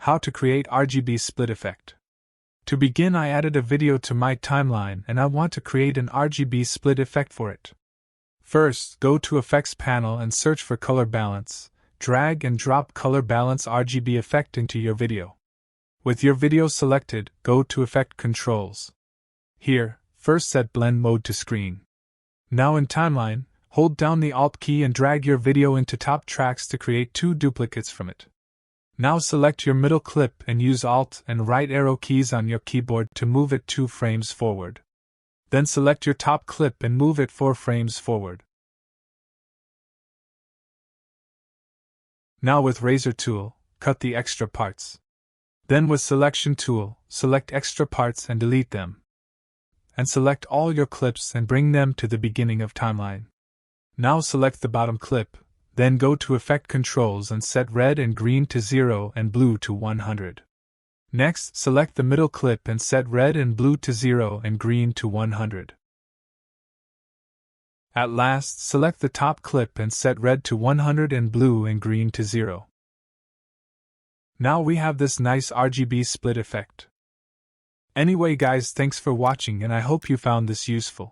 How to create RGB split effect. To begin, I added a video to my timeline and I want to create an RGB split effect for it. First, go to Effects panel and search for Color Balance. Drag and drop Color Balance RGB effect into your video. With your video selected, go to Effect Controls. Here, first set Blend Mode to Screen. Now in Timeline, hold down the Alt key and drag your video into top tracks to create two duplicates from it. Now select your middle clip and use Alt and right arrow keys on your keyboard to move it 2 frames forward. Then select your top clip and move it 4 frames forward. Now with Razor tool, cut the extra parts. Then with Selection tool, select extra parts and delete them. And select all your clips and bring them to the beginning of timeline. Now select the bottom clip, then go to Effect Controls and set red and green to 0 and blue to 100. Next, select the middle clip and set red and blue to 0 and green to 100. At last, select the top clip and set red to 100 and blue and green to 0. Now we have this nice RGB split effect. Anyway guys, thanks for watching and I hope you found this useful.